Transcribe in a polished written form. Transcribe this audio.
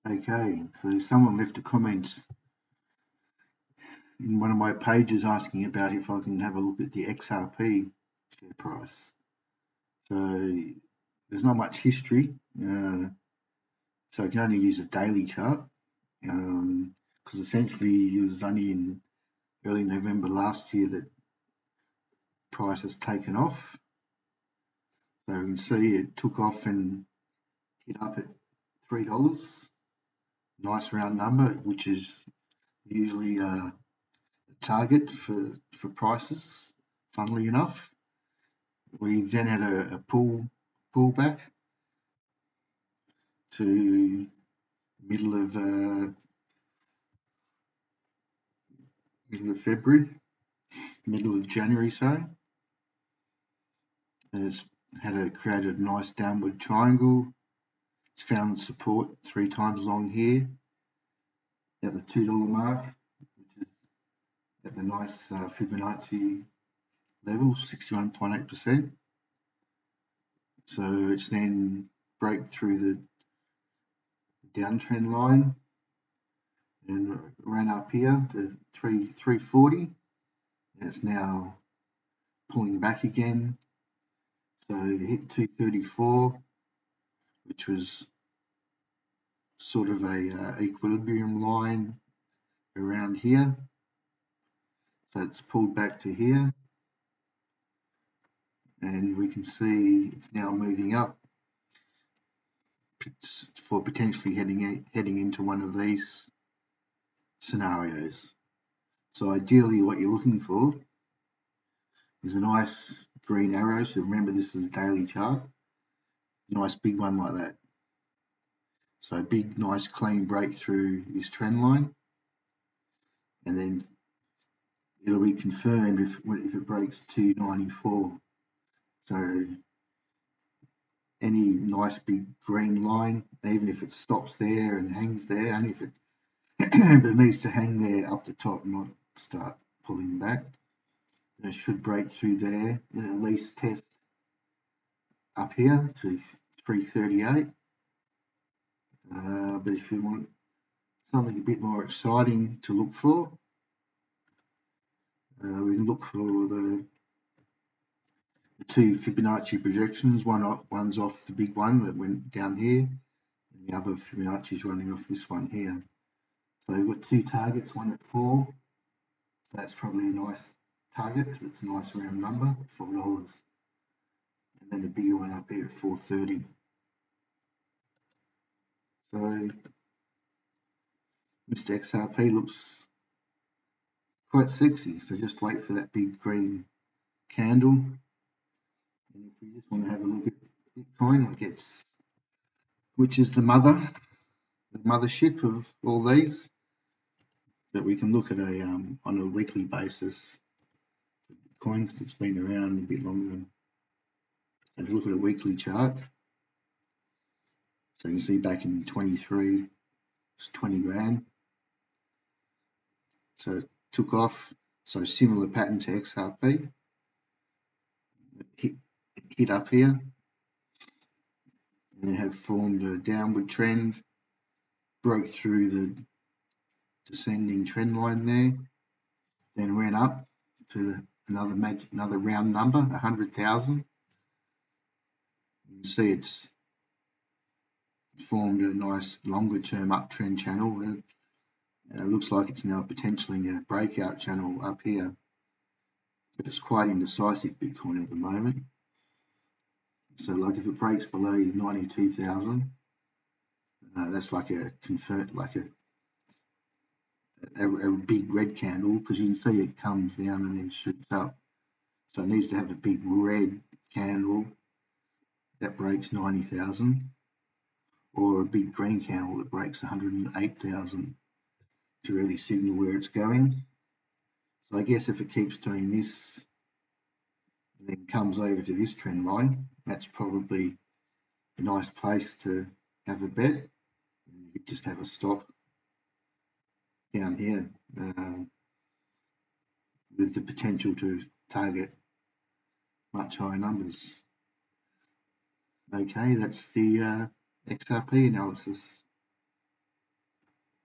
Okay, so someone left a comment in one of my pages asking about if I can have a look at the XRP share price. So there's not much history, so I can only use a daily chart because essentially it was only in early November last year that price has taken off. So you can see it took off and hit up at $3. Nice round number, which is usually a target for prices, funnily enough. We then had a pullback to middle of February, middle of January, sorry. And it's created a nice downward triangle. It's found support 3 times along here at the $2 mark, which is at the nice Fibonacci level, 61.8%. So it's then break through the downtrend line and ran up here to 340, and it's now pulling back again. So it hit 234, which was sort of a equilibrium line around here. So it's pulled back to here, and we can see it's now moving up for potentially heading into one of these scenarios. So ideally what you're looking for is a nice green arrow. So remember, this is a daily chart. Nice big one like that. So a big, nice, clean break through this trend line, and then it'll be confirmed if it breaks 294. So any nice big green line, even if it stops there and hangs there, only if it but it needs to hang there up the top, not start pulling back. And it should break through there and at least test up here to 338. But if you want something a bit more exciting to look for, we can look for the 2 Fibonacci projections. One's off the big one that went down here, and the other Fibonacci is running off this one here. So we've got 2 targets, one at 4. That's probably a nice target because it's a nice round number, $4. And then the bigger one up here at 430. So Mr. XRP looks quite sexy. So just wait for that big green candle. And if we just want to have a look at Bitcoin, which is the mothership of all these, that we can look at on a weekly basis. Bitcoin, because it's been around a bit longer. If you look at a weekly chart, so you can see back in 23, it's 20 grand. So it took off. So similar pattern to XRP. Hit up here, and then had formed a downward trend, broke through the descending trend line there, then ran up to another round number, 100,000. You can see it's formed a nice longer term uptrend channel, and it looks like it's now potentially a breakout channel up here, but it's quite indecisive, Bitcoin, at the moment. So like if it breaks below 92,000, that's like a big red candle, because you can see it comes down and then shoots up. So it needs to have a big red candle that breaks 90,000, or a big green candle that breaks 108,000 to really signal where it's going. So I guess if it keeps doing this and then comes over to this trend line, that's probably a nice place to have a bet. You could just have a stop down here with the potential to target much higher numbers. Okay, that's the XRP analysis.